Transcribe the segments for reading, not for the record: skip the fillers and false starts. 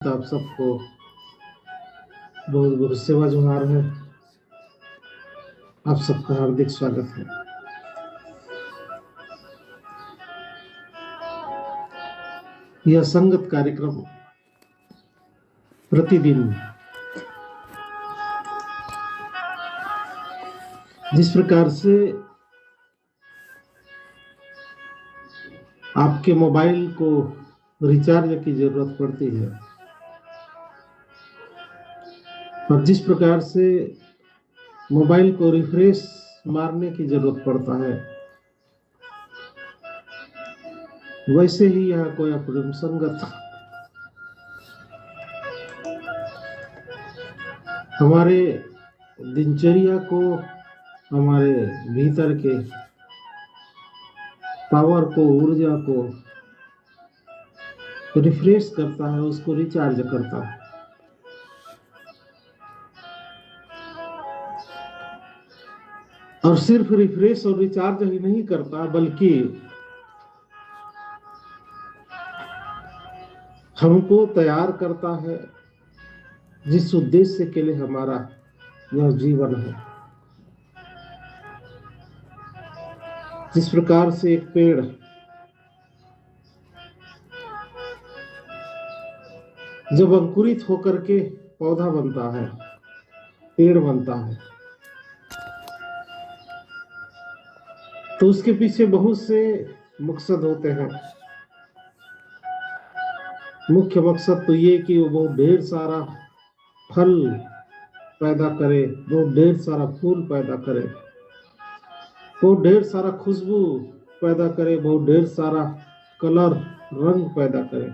तो आप सबको बहुत बहुत सेवा जोहार है। आप सबका हार्दिक स्वागत है। यह संगत कार्यक्रम प्रतिदिन जिस प्रकार से आपके मोबाइल को रिचार्ज की जरूरत पड़ती है और जिस प्रकार से मोबाइल को रिफ्रेश मारने की जरूरत पड़ता है, वैसे ही यह कोई अपनी संगत हमारे दिनचर्या को, हमारे भीतर के पावर को, ऊर्जा को रिफ्रेश करता है, उसको रिचार्ज करता है। और सिर्फ रिफ्रेश और रिचार्ज ही नहीं करता, बल्कि हमको तैयार करता है जिस उद्देश्य के लिए हमारा यह जीवन है। जिस प्रकार से एक पेड़ जब अंकुरित होकर के पौधा बनता है, पेड़ बनता है, तो उसके पीछे बहुत से मकसद होते हैं। मुख्य मकसद तो ये कि वो बहुत ढेर सारा फल पैदा करे, बहुत ढेर सारा फूल पैदा करे, बहुत ढेर सारा खुशबू पैदा करे, बहुत ढेर सारा कलर, रंग पैदा करे,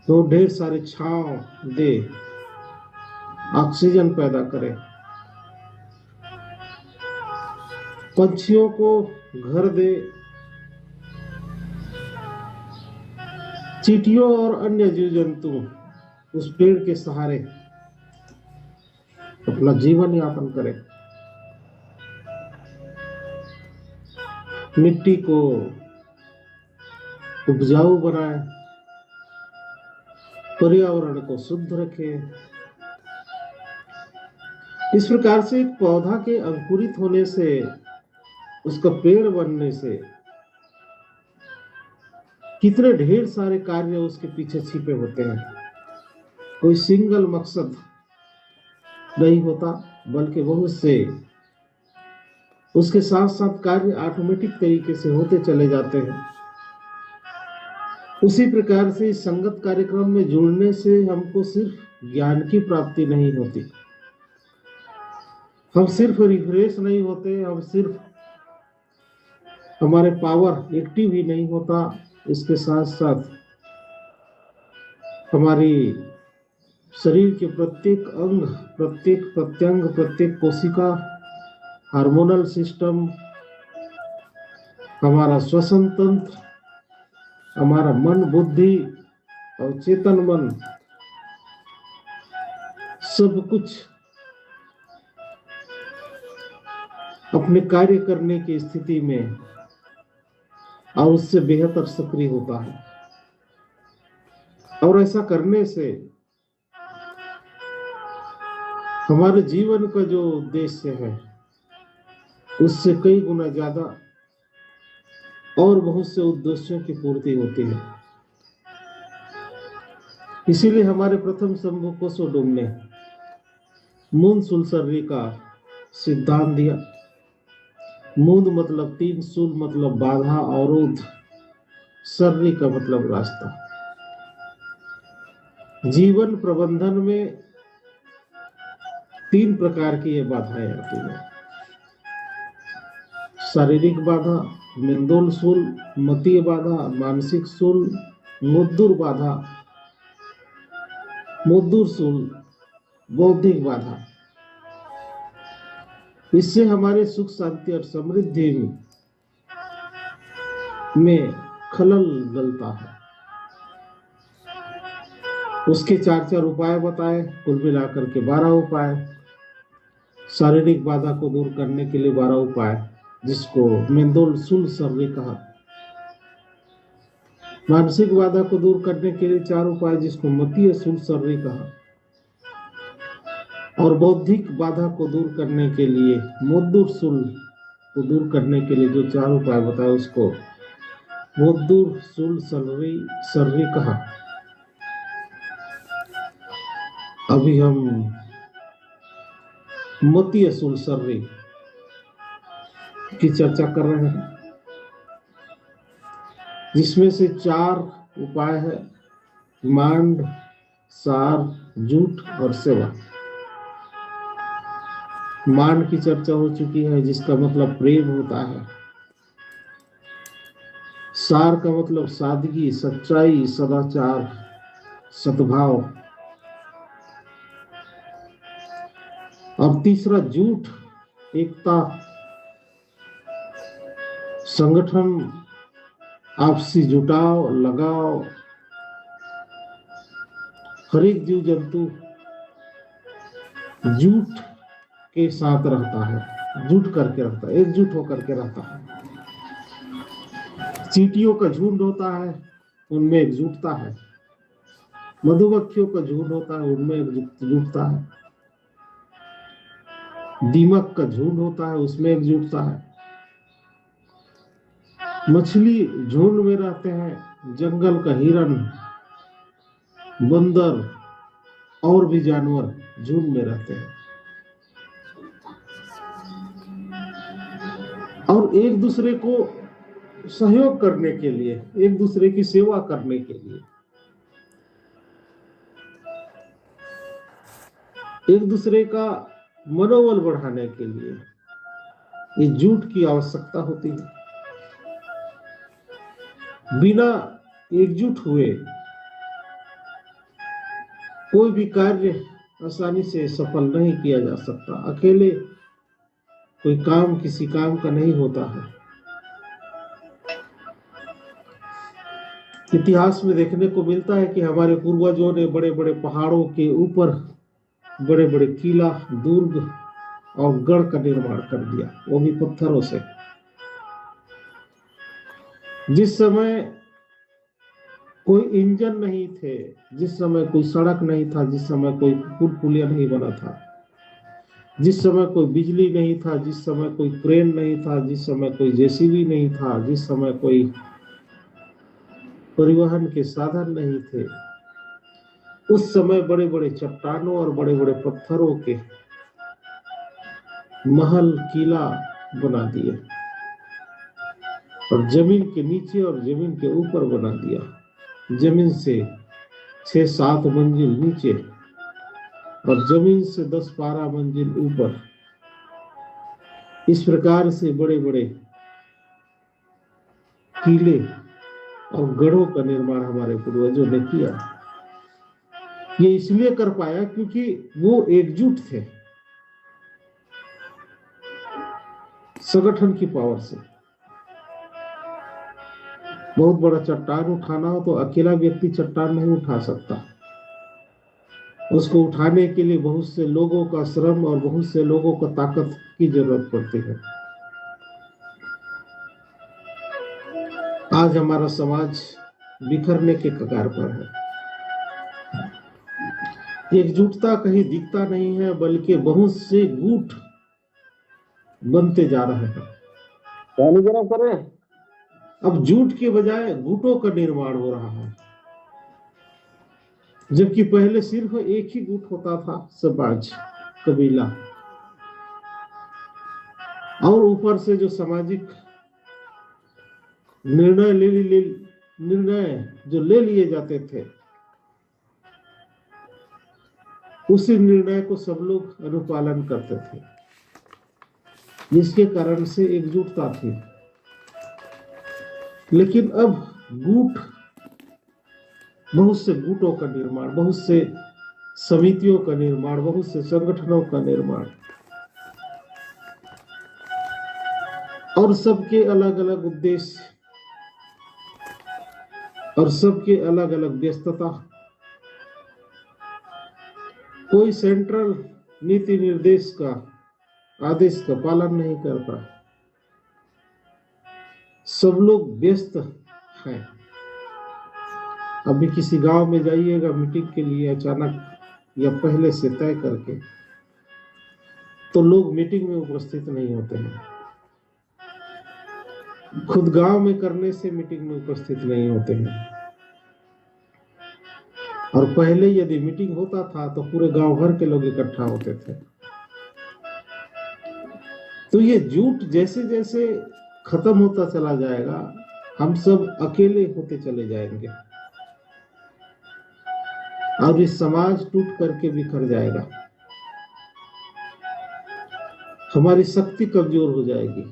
बहुत ढेर सारी छांव दे, ऑक्सीजन पैदा करे, पंछियों को घर दे, चींटियों और अन्य जीव जंतु उस पेड़ के सहारे अपना जीवन यापन करें, मिट्टी को उपजाऊ बनाए, पर्यावरण को शुद्ध रखे। इस प्रकार से एक पौधा के अंकुरित होने से, उसका पेड़ बनने से कितने ढेर सारे कार्य उसके पीछे छिपे होते हैं। कोई सिंगल मकसद नहीं होता, बल्कि बहुत से उसके साथ साथ कार्य ऑटोमेटिक तरीके से होते चले जाते हैं। उसी प्रकार से इस संगत कार्यक्रम में जुड़ने से हमको सिर्फ ज्ञान की प्राप्ति नहीं होती, हम सिर्फ रिफ्रेश नहीं होते, हम सिर्फ हमारे पावर एक्टिव ही नहीं होता, इसके साथ साथ हमारी शरीर के प्रत्येक अंग, प्रत्येक प्रत्यंग, प्रत्येक कोशिका, हार्मोनल सिस्टम, हमारा श्वसन तंत्र, हमारा मन, बुद्धि और चेतन मन, सब कुछ अपने कार्य करने की स्थिति में और उससे बेहतर सक्रिय होता है। और ऐसा करने से हमारे जीवन का जो उद्देश्य है उससे कई गुना ज्यादा और बहुत से उद्देश्यों की पूर्ति होती है। इसीलिए हमारे प्रथम शंभु कोसोडोम ने मून सुलसर्री का सिद्धांत दिया। मूंद मतलब तीन, सुल मतलब बाधा, अवरोध, सर्री का मतलब रास्ता। जीवन प्रबंधन में तीन प्रकार की ये बाधाएं आती हैं: शारीरिक बाधा, मेंदोल सूल, मतीय बाधा, मानसिक सूल, मुद्दुर बाधा, मुद्दुर सूल, बौद्धिक बाधा। इससे हमारे सुख, शांति और समृद्धि में खलल डलता है। उसके चार चार उपाय बताए, कुल मिलाकर के 12 उपाय। शारीरिक बाधा को दूर करने के लिए 12 उपाय, जिसको मेंदोल सुल सर्री कहा। मानसिक बाधा को दूर करने के लिए 4 उपाय, जिसको मतीय सुलसर्री कहा, और बौद्धिक बाधा को दूर करने के लिए मोद्दुर सुल को दूर करने के लिए जो 4 उपाय बताए उसको मोद्दुर सुल सर्री कहा। अभी हम मतीय सुलसर्री की चर्चा कर रहे हैं, जिसमें से 4 उपाय है मांड, सार, झूठ और सेवा। मांड की चर्चा हो चुकी है, जिसका मतलब प्रेम होता है। सार का मतलब सादगी, सच्चाई, सदाचार, सद्भाव। अब तीसरा झूठ, एकता, संगठन, आपसी जुटाव, लगाव। हर एक जीव जंतु झूठ के साथ रहता है, जुट करके रहता है, एकजुट होकर के रहता है। चींटियों का झुंड होता है, उनमें एकजुटता है। मधुमक्खियों का झुंड होता है, उनमें एकजुटता है। दीमक का झुंड होता है, उसमें एकजुटता है। मछली झुंड में रहते हैं, जंगल का हिरन, बंदर और भी जानवर झुंड में रहते हैं। और एक दूसरे को सहयोग करने के लिए, एक दूसरे की सेवा करने के लिए, एक दूसरे का मनोबल बढ़ाने के लिए एकजुट की आवश्यकता होती है। बिना एकजुट हुए कोई भी कार्य आसानी से सफल नहीं किया जा सकता। अकेले कोई काम किसी काम का नहीं होता है। इतिहास में देखने को मिलता है कि हमारे पूर्वजों ने बड़े बड़े पहाड़ों के ऊपर बड़े बड़े किला, दुर्ग और गढ़ का निर्माण कर दिया, वो भी पत्थरों से। जिस समय कोई इंजन नहीं थे, जिस समय कोई सड़क नहीं था, जिस समय कोई पुल पुलिया नहीं बना था, जिस समय कोई बिजली नहीं था, जिस समय कोई क्रेन नहीं था, जिस समय कोई जेसीबी नहीं था, जिस समय कोई परिवहन के साधन नहीं थे, उस समय बड़े बड़े चट्टानों और बड़े बड़े पत्थरों के महल, किला बना दिए, और जमीन के नीचे और जमीन के ऊपर बना दिया। जमीन से 6-7 मंजिल नीचे और जमीन से 10-12 मंजिल ऊपर। इस प्रकार से बड़े बड़े किले और गढ़ों का निर्माण हमारे पूर्वजों ने किया। ये इसलिए कर पाया क्योंकि वो एकजुट थे, संगठन की पावर से। बहुत बड़ा चट्टान उठाना हो तो अकेला व्यक्ति चट्टान नहीं उठा सकता। उसको उठाने के लिए बहुत से लोगों का श्रम और बहुत से लोगों का ताकत की जरूरत पड़ती है। आज हमारा समाज बिखरने के कगार पर है। एकजुटता कहीं दिखता नहीं है, बल्कि बहुत से गुट बनते जा रहे हैं। जरा करें, अब झूठ के बजाय गुटों का निर्माण हो रहा है, जबकि पहले सिर्फ एक ही गुट होता था, समाज, कबीला। और ऊपर से जो सामाजिक निर्णय जो ले लिए जाते थे, उसी निर्णय को सब लोग अनुपालन करते थे, जिसके कारण से एकजुटता थी। लेकिन अब गुट, बहुत से गुटों का निर्माण, बहुत से समितियों का निर्माण, बहुत से संगठनों का निर्माण, और सबके अलग अलग उद्देश्य और सबके अलग अलग व्यस्तता। कोई सेंट्रल नीति निर्देश का आदेश का पालन नहीं करता। सब लोग व्यस्त हैं। अभी किसी गांव में जाइएगा मीटिंग के लिए अचानक या पहले से तय करके, तो लोग मीटिंग में उपस्थित नहीं होते हैं। खुद गांव में करने से मीटिंग में उपस्थित नहीं होते हैं। और पहले यदि मीटिंग होता था तो पूरे गांव भर के लोग इकट्ठा होते थे। तो ये झूठ जैसे जैसे खत्म होता चला जाएगा, हम सब अकेले होते चले जाएंगे और ये समाज टूट करके बिखर जाएगा। हमारी शक्ति कमजोर हो जाएगी।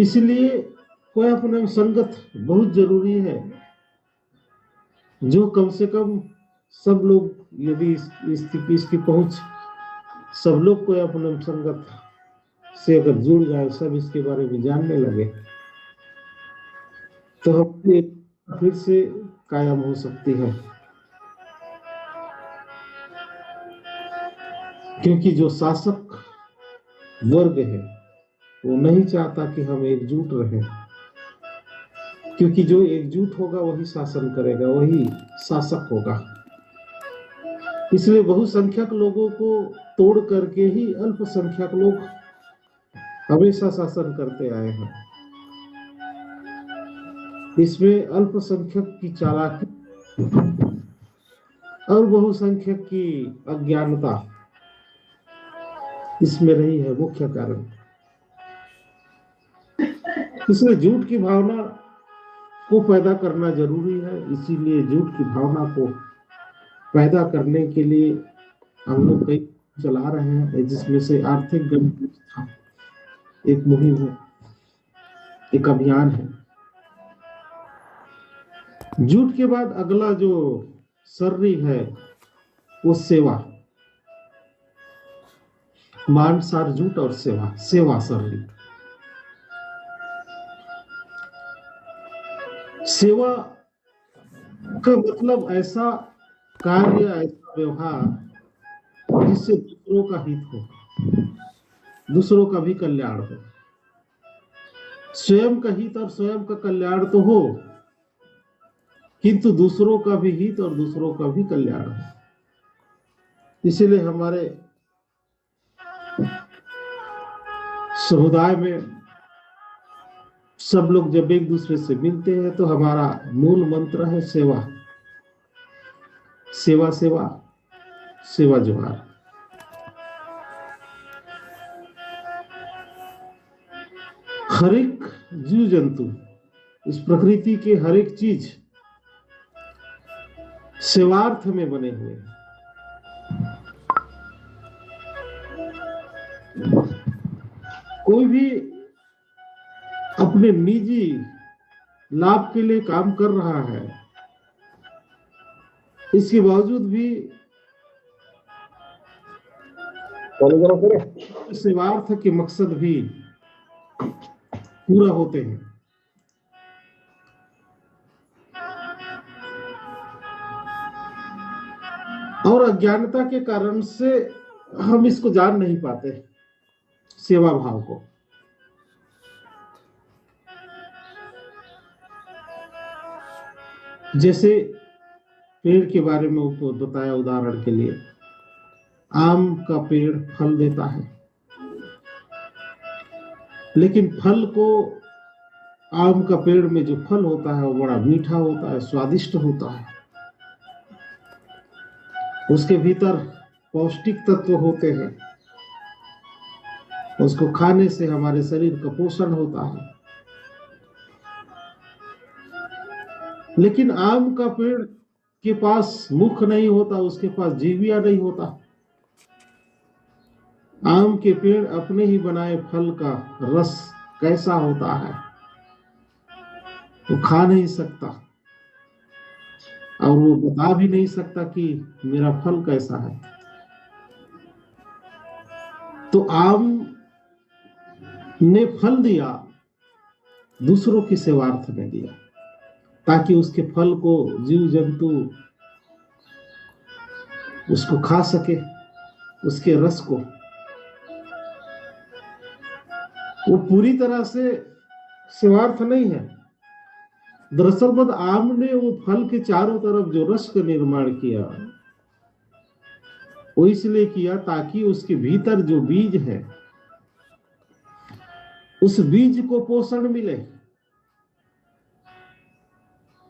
इसलिए कोई अपने संगत बहुत जरूरी है, जो कम से कम सब लोग, यदि इसकी पहुंच सब लोग कोई अपने संगत से अगर जुड़ जाए, सब इसके बारे में जानने लगे, तो हम फिर से कायम हो सकती है। क्योंकि जो शासक वर्ग है वो नहीं चाहता कि हम एकजुट रहें, क्योंकि जो एकजुट होगा वही शासन करेगा, वही शासक होगा। इसलिए बहुसंख्यक लोगों को तोड़ करके ही अल्पसंख्यक लोग हमेशा शासन करते आए हैं। इसमें अल्पसंख्यक की चालाकी और बहुसंख्यक की अज्ञानता इसमें रही है मुख्य कारण। इसलिए झूठ की भावना को पैदा करना जरूरी है। इसीलिए झूठ की भावना को पैदा करने के लिए हम लोग कई चला रहे हैं, जिसमें से आर्थिक गणतंत्र एक मुहिम है, एक अभियान है। झूठ के बाद अगला जो सर्री है वो सेवा, मांसाहार झूठ और सेवा सर्री। सेवा का मतलब ऐसा कार्य, ऐसा व्यवहार जिससे दूसरों का हित हो, दूसरों का भी कल्याण हो। स्वयं का हित और स्वयं का कल्याण तो हो, किंतु दूसरों का भी हित और दूसरों का भी कल्याण हो। इसीलिए हमारे समुदाय में सब लोग जब एक दूसरे से मिलते हैं तो हमारा मूल मंत्र है सेवा, सेवा सेवा, सेवा जोहार। हर एक जीव जंतु, इस प्रकृति के हर एक चीज सेवार्थ में बने हुए हैं। कोई भी अपने निजी लाभ के लिए काम कर रहा है, इसके बावजूद भी सेवार्थ के मकसद भी पूरा होते हैं। और अज्ञानता के कारण से हम इसको जान नहीं पाते, सेवा भाव को। जैसे पेड़ के बारे में बताया, उदाहरण के लिए आम का पेड़ फल देता है, लेकिन फल को, आम का पेड़ में जो फल होता है वो बड़ा मीठा होता है, स्वादिष्ट होता है। उसके भीतर पौष्टिक तत्व होते हैं, उसको खाने से हमारे शरीर का पोषण होता है। लेकिन आम का पेड़ के पास मुख नहीं होता, उसके पास जीविया नहीं होता। आम के पेड़ अपने ही बनाए फल का रस कैसा होता है वो खा नहीं सकता, और वो बता भी नहीं सकता कि मेरा फल कैसा है। तो आम ने फल दिया, दूसरों की सेवार्थ में दिया, ताकि उसके फल को जीव जंतु उसको खा सके, उसके रस को। वो पूरी तरह से सेवार्थ नहीं है, दरअसल आम ने वो फल के चारों तरफ जो रस का निर्माण किया, वो इसलिए किया ताकि उसके भीतर जो बीज है उस बीज को पोषण मिले,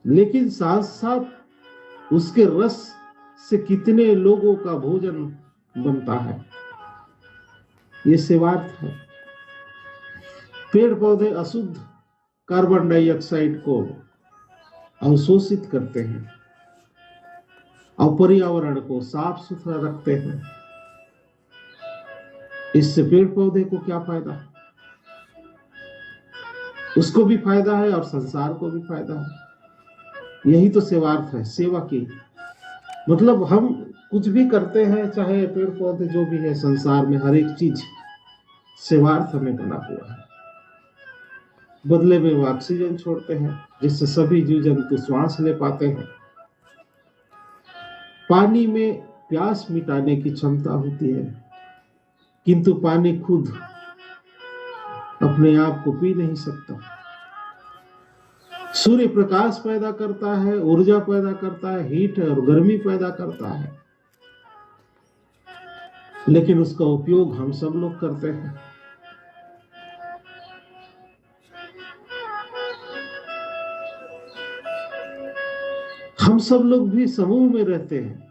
लेकिन साथ साथ उसके रस से कितने लोगों का भोजन बनता है, ये सेवार्थ है। पेड़ पौधे अशुद्ध कार्बन डाइऑक्साइड को अवशोषित करते हैं और पर्यावरण को साफ सुथरा रखते हैं। इससे पेड़ पौधे को क्या फायदा? उसको भी फायदा है और संसार को भी फायदा है। यही तो सेवार्थ है, सेवा की मतलब हम कुछ भी करते हैं, चाहे पेड़ पौधे जो भी है संसार में, हर एक चीज सेवार्थ में बना हुआ है। बदले में वो ऑक्सीजन छोड़ते हैं जिससे सभी जीव जंतु श्वास ले पाते हैं। पानी में प्यास मिटाने की क्षमता होती है, किंतु पानी खुद अपने आप को पी नहीं सकता। सूर्य प्रकाश पैदा करता है, ऊर्जा पैदा करता है, हीट और गर्मी पैदा करता है, लेकिन उसका उपयोग हम सब लोग करते हैं। हम सब लोग भी समूह में रहते हैं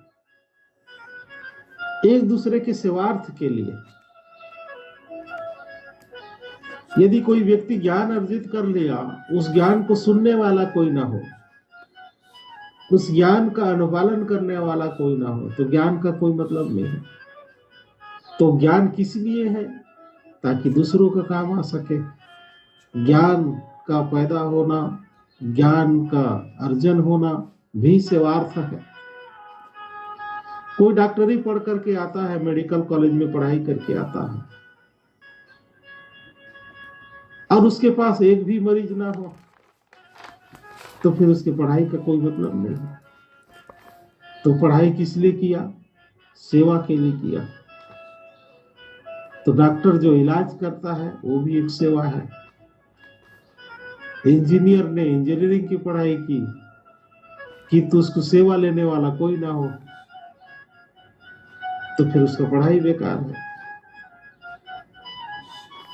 एक दूसरे के सेवार्थ के लिए। यदि कोई व्यक्ति ज्ञान अर्जित कर लिया, उस ज्ञान को सुनने वाला कोई ना हो, उस ज्ञान का अनुपालन करने वाला कोई ना हो, तो ज्ञान का कोई मतलब नहीं है। तो ज्ञान किस लिए है? ताकि दूसरों का काम आ सके। ज्ञान का पैदा होना, ज्ञान का अर्जन होना भी सेवार्थ है। कोई डॉक्टरी पढ़ करके आता है, मेडिकल कॉलेज में पढ़ाई करके आता है, और उसके पास एक भी मरीज ना हो, तो फिर उसकी पढ़ाई का कोई मतलब नहीं है। तो पढ़ाई किस लिए किया? सेवा के लिए किया। तो डॉक्टर जो इलाज करता है वो भी एक सेवा है। इंजीनियर ने इंजीनियरिंग की पढ़ाई की, किंतु उसको सेवा लेने वाला कोई ना हो, तो फिर उसका पढ़ाई बेकार है।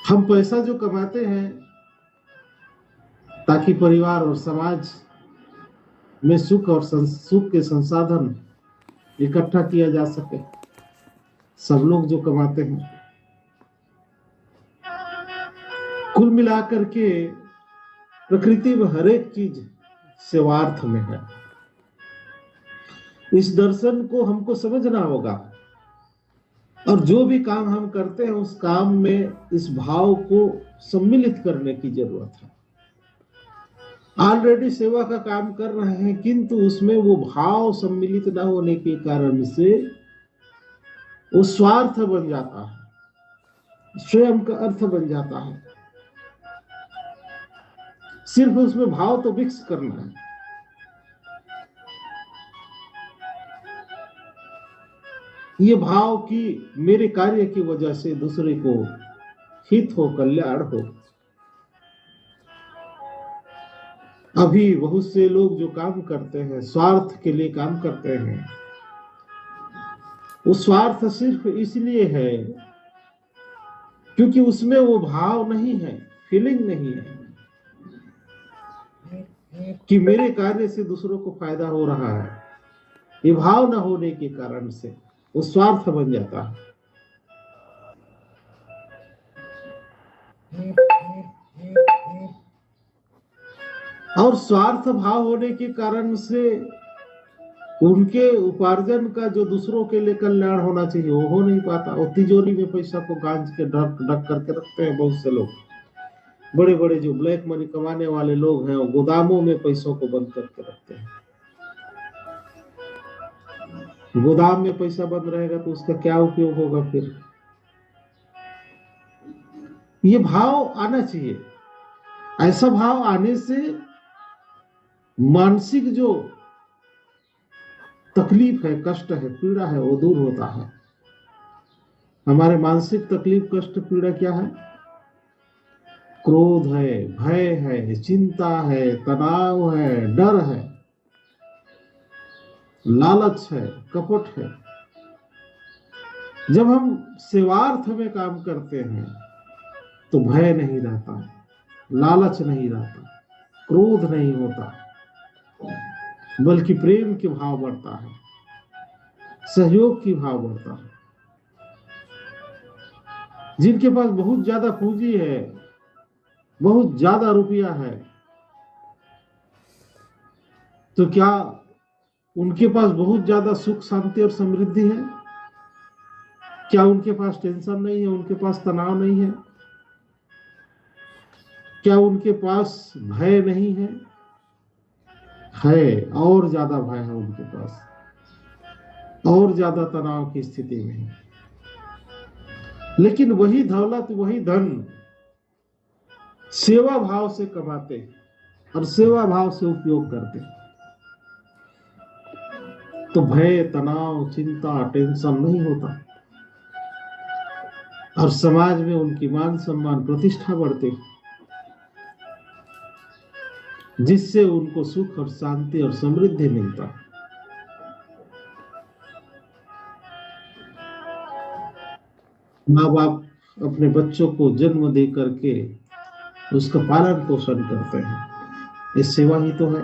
हम पैसा जो कमाते हैं ताकि परिवार और समाज में सुख और सुख के संसाधन इकट्ठा किया जा सके, सब लोग जो कमाते हैं, कुल मिलाकर के प्रकृति में हर एक चीज सेवार्थ में है। इस दर्शन को हमको समझना होगा, और जो भी काम हम करते हैं उस काम में इस भाव को सम्मिलित करने की जरूरत है। ऑलरेडी सेवा का काम कर रहे हैं, किंतु उसमें वो भाव सम्मिलित न होने के कारण से वो स्वार्थ बन जाता है, स्वयं का अर्थ बन जाता है। सिर्फ उसमें भाव तो विकसित करना है। ये भाव कि मेरे कार्य की वजह से दूसरे को हित हो, कल्याण हो। अभी बहुत से लोग जो काम करते हैं स्वार्थ के लिए काम करते हैं, वो स्वार्थ सिर्फ इसलिए है क्योंकि उसमें वो भाव नहीं है, फीलिंग नहीं है कि मेरे कार्य से दूसरों को फायदा हो रहा है। ये भाव न होने के कारण से वो स्वार्थ बन जाता है। और स्वार्थ भाव होने के कारण से उनके उपार्जन का जो दूसरों के लिए कल्याण होना चाहिए वो हो नहीं पाता। और तिजोरी में पैसा को गांज के ढक ढक करके रखते हैं बहुत से लोग। बड़े बड़े जो ब्लैक मनी कमाने वाले लोग हैं वो गोदामों में पैसों को बंद करके रखते हैं। गोदाम में पैसा बंद रहेगा तो उसका क्या उपयोग होगा? फिर ये भाव आना चाहिए। ऐसा भाव आने से मानसिक जो तकलीफ है, कष्ट है, पीड़ा है, वो दूर होता है। हमारे मानसिक तकलीफ, कष्ट, पीड़ा क्या है? क्रोध है, भय है, चिंता है, तनाव है, डर है, लालच है, कपट है। जब हम सेवार्थ में काम करते हैं तो भय नहीं रहता, लालच नहीं रहता, क्रोध नहीं होता, बल्कि प्रेम के भाव बढ़ता है, सहयोग की भाव बढ़ता है। जिनके पास बहुत ज्यादा पूंजी है, बहुत ज्यादा रुपया है, तो क्या उनके पास बहुत ज्यादा सुख शांति और समृद्धि है? क्या उनके पास टेंशन नहीं है? उनके पास तनाव नहीं है? क्या उनके पास भय नहीं है? है, और ज्यादा भय है उनके पास, और ज्यादा तनाव की स्थिति में है। लेकिन वही दौलत, वही धन सेवा भाव से कमाते और सेवा भाव से उपयोग करते, तो भय, तनाव, चिंता, टेंशन नहीं होता, और समाज में उनकी मान सम्मान, प्रतिष्ठा बढ़ती, जिससे उनको सुख और शांति और समृद्धि मिलता। माँ बाप अपने बच्चों को जन्म दे करके उसका पालन पोषण करते हैं, ये सेवा ही तो है।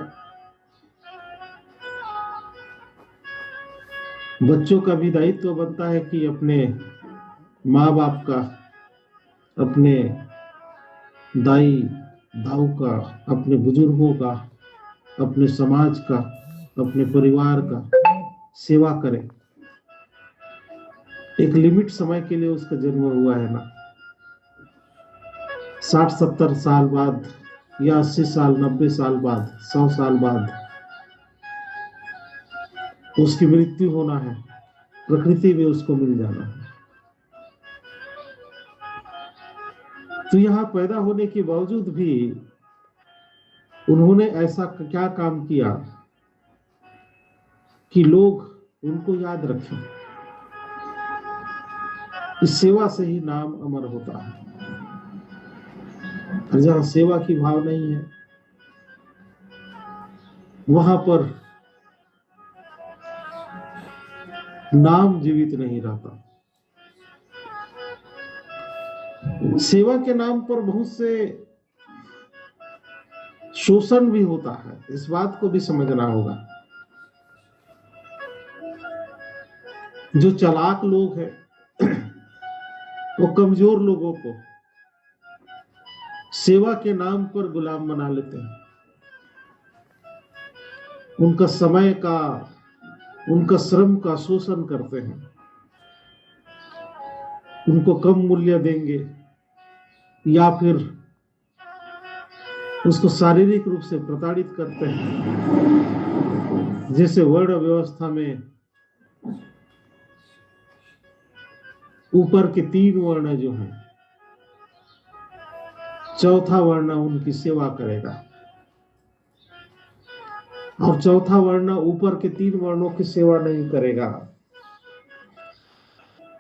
बच्चों का भी दायित्व बनता है कि अपने माँ बाप का, अपने दाई दाऊ का, अपने बुजुर्गों का, अपने समाज का, अपने परिवार का सेवा करें। एक लिमिट समय के लिए उसका जन्म हुआ है ना, 60-70 साल बाद या 80 साल, 90 साल बाद, 100 साल बाद उसकी मृत्यु होना है, प्रकृति में उसको मिल जाना है। तो यहाँ पैदा होने के बावजूद भी उन्होंने ऐसा क्या काम किया कि लोग उनको याद रखें। इस सेवा से ही नाम अमर होता है। और जहाँ सेवा की भाव नहीं है, वहां पर नाम जीवित नहीं रहता। सेवा के नाम पर बहुत से शोषण भी होता है, इस बात को भी समझना होगा। जो चालाक लोग हैं वो कमजोर लोगों को सेवा के नाम पर गुलाम बना लेते हैं। उनका समय का, उनका श्रम का शोषण करते हैं, उनको कम मूल्य देंगे या फिर उसको शारीरिक रूप से प्रताड़ित करते हैं। जैसे वर्ण व्यवस्था में ऊपर के 3 वर्ण जो हैं, चौथा वर्ण उनकी सेवा करेगा, और चौथा वर्ण ऊपर के 3 वर्णों की सेवा नहीं करेगा,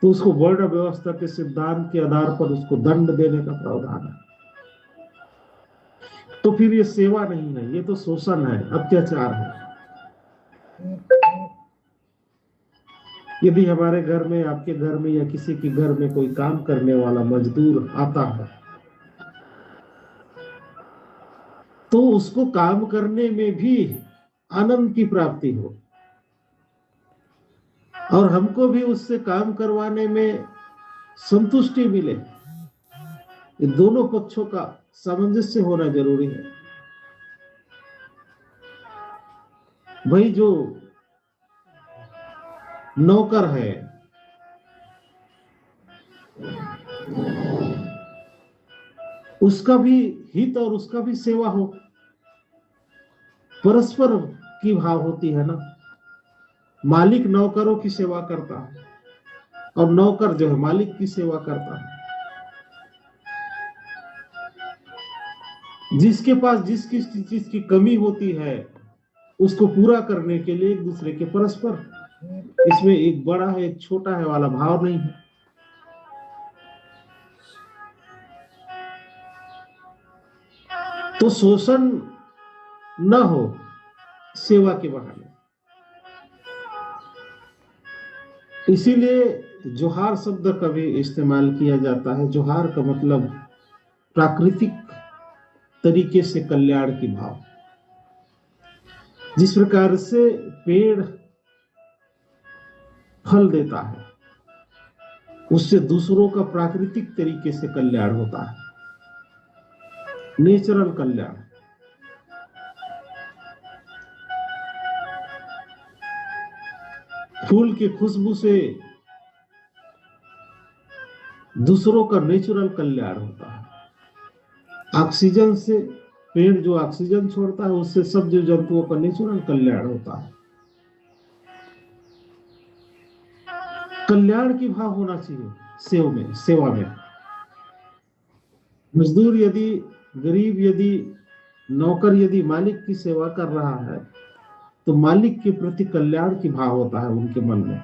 तो उसको वर्ण व्यवस्था के सिद्धांत के आधार पर उसको दंड देने का प्रावधान है। तो फिर ये सेवा नहीं है, ये तो शोषण है, अत्याचार है। यदि हमारे घर में, आपके घर में या किसी के घर में कोई काम करने वाला मजदूर आता है, तो उसको काम करने में भी आनंद की प्राप्ति हो और हमको भी उससे काम करवाने में संतुष्टि मिले, ये दोनों पक्षों का सामंजस्य होना जरूरी है। भाई जो नौकर है, उसका भी हित और उसका भी सेवा हो, परस्पर की भाव होती है ना। मालिक नौकरों की सेवा करता है और नौकर जो है मालिक की सेवा करता है। जिसके पास जिस चीज की कमी होती है उसको पूरा करने के लिए एक दूसरे के परस्पर, इसमें एक बड़ा है एक छोटा है वाला भाव नहीं है। तो शोषण न हो सेवा के बहाने। इसीलिए जोहार शब्द का भी इस्तेमाल किया जाता है। जोहार का मतलब प्राकृतिक तरीके से कल्याण की भाव। जिस प्रकार से पेड़ फल देता है, उससे दूसरों का प्राकृतिक तरीके से कल्याण होता है, नेचुरल कल्याण। फूल की खुशबू से दूसरों का नेचुरल कल्याण होता है। ऑक्सीजन से, पेड़ जो ऑक्सीजन छोड़ता है, उससे सब जीव जंतुओं का नेचुरल कल्याण होता है। कल्याण की भाव होना चाहिए सेवा में। मजदूर यदि, गरीब यदि, नौकर यदि मालिक की सेवा कर रहा है, तो मालिक के प्रति कल्याण की भाव होता है उनके मन में।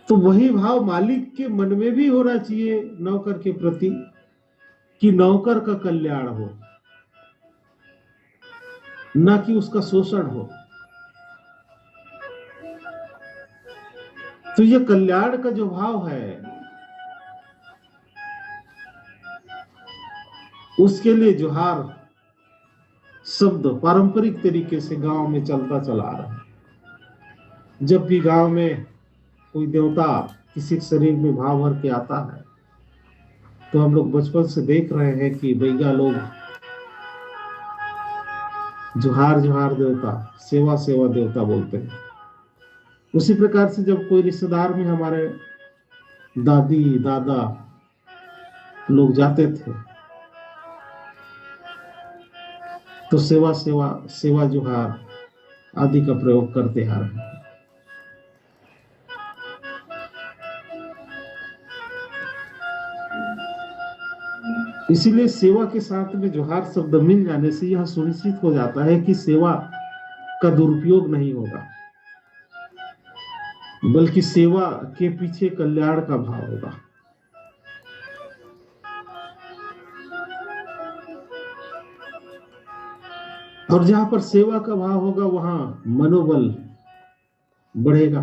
तो वही भाव मालिक के मन में भी होना चाहिए नौकर के प्रति, कि नौकर का कल्याण हो, ना कि उसका शोषण हो। तो ये कल्याण का जो भाव है, उसके लिए जोहार शब्द पारंपरिक तरीके से गांव में चलता चला आ रहा है। जब भी गांव में कोई देवता किसी शरीर में भाव भर के आता है, तो हम लोग बचपन से देख रहे हैं कि बैगा लोग जोहार जोहार देवता, सेवा सेवा देवता बोलते हैं। उसी प्रकार से जब कोई रिश्तेदार में हमारे दादी दादा लोग जाते थे, तो सेवा सेवा सेवा जोहार आदि का प्रयोग करते आ रहे हैं। इसीलिए सेवा के साथ में जोहार शब्द मिल जाने से यह सुनिश्चित हो जाता है कि सेवा का दुरुपयोग नहीं होगा, बल्कि सेवा के पीछे कल्याण का भाव होगा। और जहां पर सेवा का भाव होगा, वहां मनोबल बढ़ेगा,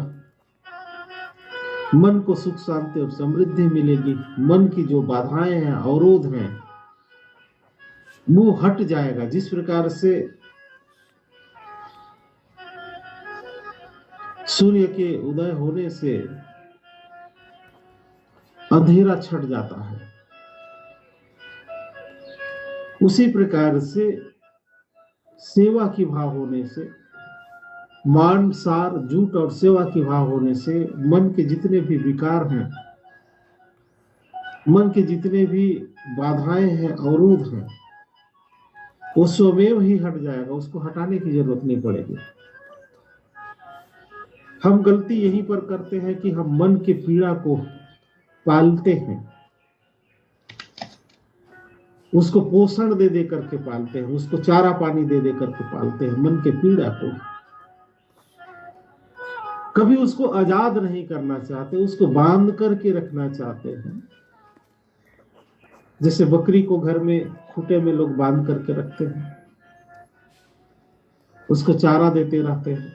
मन को सुख शांति और समृद्धि मिलेगी। मन की जो बाधाएं हैं, अवरोध हैं, वो हट जाएगा। जिस प्रकार से सूर्य के उदय होने से अंधेरा छट जाता है, उसी प्रकार से सेवा की भाव होने से, मान सार झूठ और सेवा की भाव होने से मन के जितने भी विकार हैं, मन के जितने भी बाधाएं हैं, अवरोध हैं, वो स्वमेव ही हट जाएगा। उसको हटाने की जरूरत नहीं पड़ेगी। हम गलती यहीं पर करते हैं कि हम मन की पीड़ा को पालते हैं, उसको पोषण दे दे करके पालते हैं, उसको चारा पानी दे दे करके पालते हैं मन के पीड़ा को। कभी उसको आजाद नहीं करना चाहते, उसको बांध करके रखना चाहते हैं। जैसे बकरी को घर में खूंटे में लोग बांध करके रखते हैं, उसको चारा देते रहते हैं,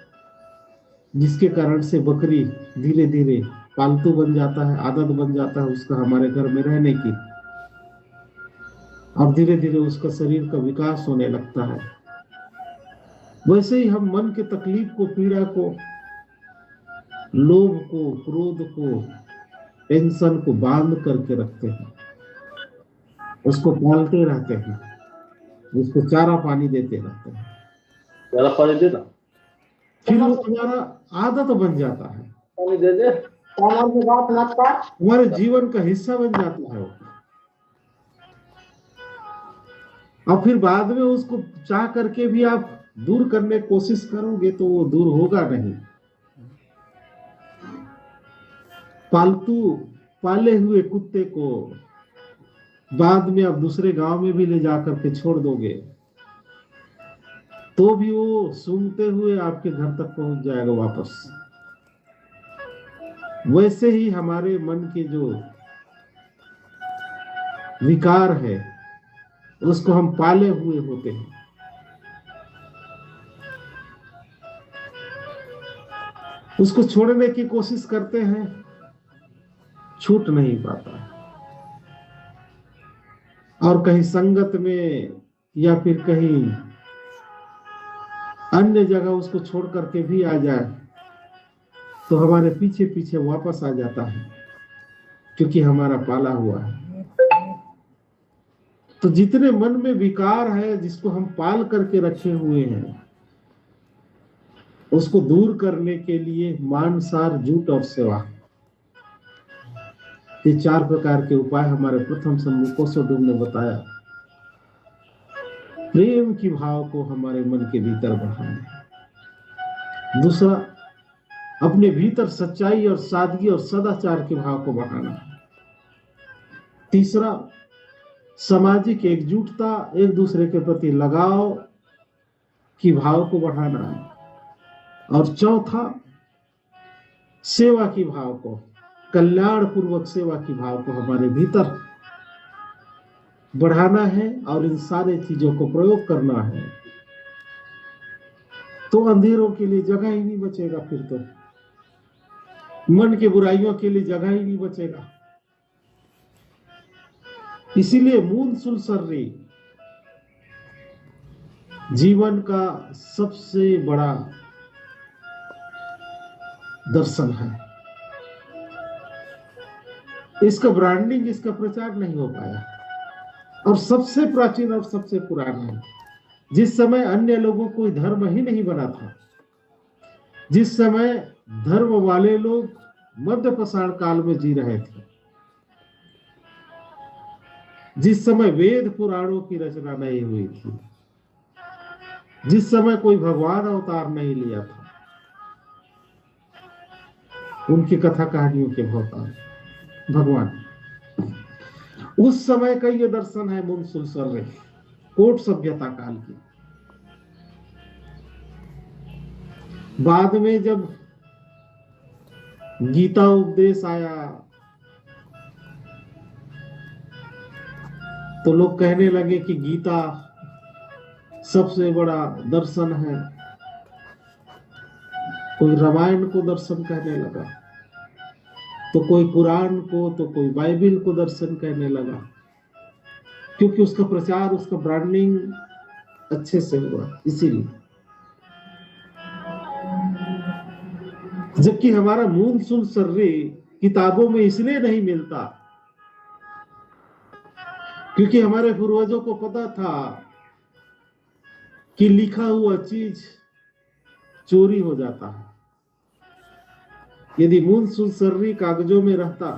जिसके कारण से बकरी धीरे धीरे पालतू बन जाता है, आदत बन जाता है उसका हमारे घर में रहने की, और धीरे धीरे उसका शरीर का विकास होने लगता है। वैसे ही हम मन के तकलीफ को, पीड़ा को, लोभ को, क्रोध को, टेंशन को बांध करके रखते हैं, उसको पालते रहते हैं, उसको चारा पानी देते रहते हैं। चारा पानी देना, फिर वो हमारा आदत बन जाता है, पानी दे दे, हमारे जीवन का हिस्सा बन जाता है। और फिर बाद में उसको चाह करके भी आप दूर करने की कोशिश करोगे तो वो दूर होगा नहीं। पालतू पाले हुए कुत्ते को बाद में आप दूसरे गांव में भी ले जाकर के छोड़ दोगे, तो भी वो सूंघते हुए आपके घर तक पहुंच जाएगा वापस। वैसे ही हमारे मन के जो विकार है, उसको हम पाले हुए होते हैं। उसको छोड़ने की कोशिश करते हैं, छूट नहीं पाता। और कहीं संगत में या फिर कहीं अन्य जगह उसको छोड़ करके भी आ जाए तो हमारे पीछे पीछे वापस आ जाता है, क्योंकि हमारा पाला हुआ है। तो जितने मन में विकार है, जिसको हम पाल करके रखे हुए हैं, उसको दूर करने के लिए मानसार, झूठ और सेवा, ये 4 प्रकार के उपाय हमारे प्रथम सम्मुख कोसोडूब ने बताया। प्रेम की भाव को हमारे मन के भीतर बढ़ाना। दूसरा, अपने भीतर सच्चाई और सादगी और सदाचार के भाव को बढ़ाना। तीसरा, सामाजिक एकजुटता, एक दूसरे के प्रति लगाव की भाव को बढ़ाना। और चौथा, सेवा की भाव को, कल्याण पूर्वक सेवा की भाव को हमारे भीतर बढ़ाना है और इन सारे चीजों को प्रयोग करना है। तो अंधेरों के लिए जगह ही नहीं बचेगा, फिर तो मन के बुराइयों के लिए जगह ही नहीं बचेगा। इसीलिए मूल सुलसर्री जीवन का सबसे बड़ा दर्शन है। इसका ब्रांडिंग, इसका प्रचार नहीं हो पाया, और सबसे प्राचीन और सबसे पुराना है। जिस समय अन्य लोगों को धर्म ही नहीं बना था, जिस समय धर्म वाले लोग मध्य पाषाण काल में जी रहे थे, जिस समय वेद पुराणों की रचना नहीं हुई थी, जिस समय कोई भगवान अवतार नहीं लिया था, उनकी कथा कहानियों के भगवान, उस समय का ये दर्शन है मूल सुलसर्रे, कोट सभ्यता काल की। बाद में जब गीता उपदेश आया तो लोग कहने लगे कि गीता सबसे बड़ा दर्शन है। कोई रामायण को दर्शन कहने लगा, तो कोई कुरान को, तो कोई बाइबिल को दर्शन कहने लगा, क्योंकि उसका प्रचार, उसका ब्रांडिंग अच्छे से हुआ। इसीलिए जबकि हमारा मूल सुलसर्री किताबों में इसलिए नहीं मिलता क्योंकि हमारे पूर्वजों को पता था कि लिखा हुआ चीज चोरी हो जाता है। यदि मूल सुलसर्री कागजों में रहता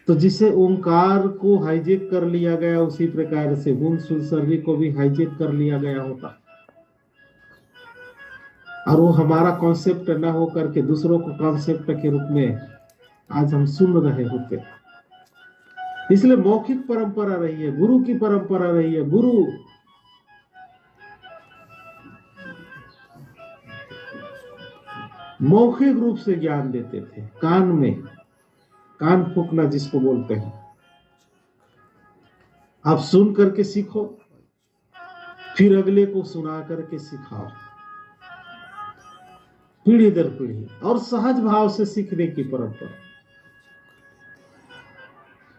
तो जिसे ओंकार को हाईजेक कर लिया गया, उसी प्रकार से मूल सुलसर्री को भी हाईजेक कर लिया गया होता, और वो हमारा कॉन्सेप्ट न होकर के दूसरों को कॉन्सेप्ट के रूप में आज हम सुन रहे होते। इसलिए मौखिक परंपरा रही है, गुरु की परंपरा रही है। गुरु मौखिक रूप से ज्ञान देते थे, कान में, कान फूकना जिसको बोलते हैं। आप सुन करके सीखो, फिर अगले को सुना करके सिखाओ, पीढ़ी दर पीढ़ी, और सहज भाव से सीखने की परंपरा।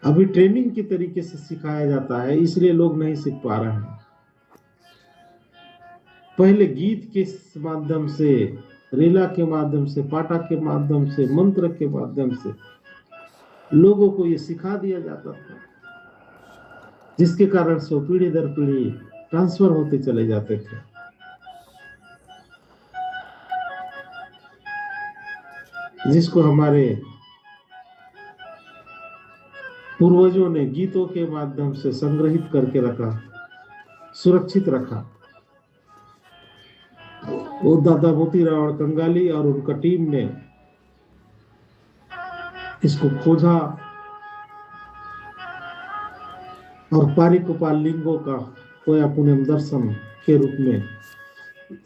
अभी ट्रेनिंग के तरीके से सिखाया जाता है, इसलिए लोग नहीं सीख पा रहे हैं। पहले गीत के माध्यम से, रीला के माध्यम से, पाटा के माध्यम से, मंत्र के माध्यम से लोगों को ये सिखा दिया जाता था, जिसके कारण से पीढ़ी दर पीढ़ी ट्रांसफर होते चले जाते थे। जिसको हमारे पूर्वजों ने गीतों के माध्यम से संग्रहित करके रखा, सुरक्षित रखा। वो दादा मोतीराव कंगाली और उनका टीम ने इसको खोजा और पारिकोपाल लिंगों का कोया पुण्यम दर्शन के रूप में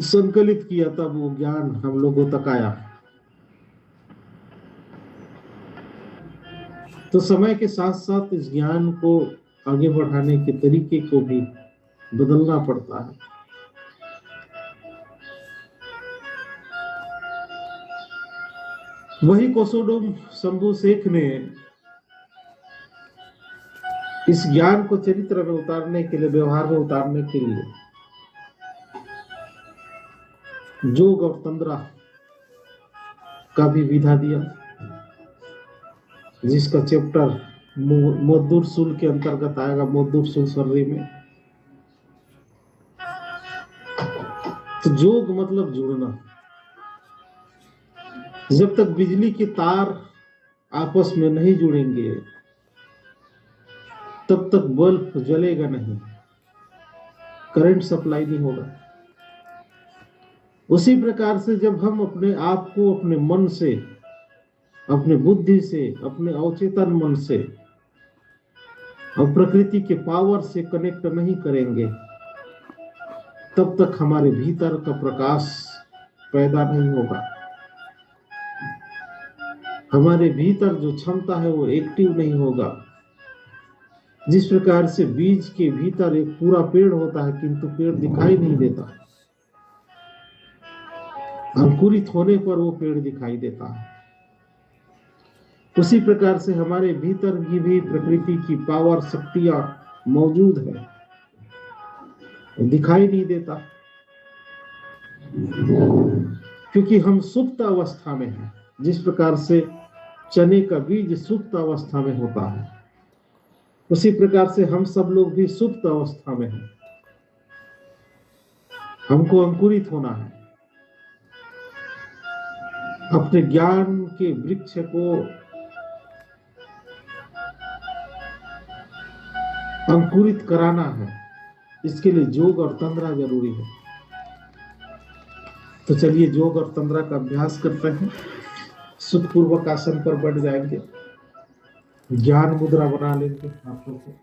संकलित किया, तब वो ज्ञान हम लोगों तक आया। तो समय के साथ साथ इस ज्ञान को आगे बढ़ाने के तरीके को भी बदलना पड़ता है। वही कोसोडोम शंभू शेख ने इस ज्ञान को चरित्र में उतारने के लिए, व्यवहार में उतारने के लिए योग और तंद्रा का भी विधा दिया, जिसका चैप्टर मोद्दुर सूल के अंतर्गत आएगा, मोद्दुर सूल सर्री में। तो योग मतलब जुड़ना। जब तक बिजली के तार आपस में नहीं जुड़ेंगे तब तक बल्ब जलेगा नहीं, करंट सप्लाई नहीं होगा। उसी प्रकार से जब हम अपने आप को अपने मन से, अपने बुद्धि से, अपने अवचेतन मन से और प्रकृति के पावर से कनेक्ट नहीं करेंगे तब तक हमारे भीतर का प्रकाश पैदा नहीं होगा। हमारे भीतर जो क्षमता है वो एक्टिव नहीं होगा। जिस प्रकार से बीज के भीतर एक पूरा पेड़ होता है किंतु पेड़ दिखाई नहीं देता, अंकुरित होने पर वो पेड़ दिखाई देता है। उसी प्रकार से हमारे भीतर की भी प्रकृति की पावर, शक्तियां मौजूद है, दिखाई नहीं देता क्योंकि हम सुप्त अवस्था में हैं। जिस प्रकार से चने का बीज सुप्त अवस्था में होता है, उसी प्रकार से हम सब लोग भी सुप्त अवस्था में हैं। हमको अंकुरित होना है, अपने ज्ञान के वृक्ष को अंकुरित कराना है। इसके लिए योग और तंद्रा जरूरी है। तो चलिए योग और तंद्रा का अभ्यास करते हैं। सुखपूर्वक आसन पर बैठ जाएंगे, ज्ञान मुद्रा बना लेंगे हाथों को।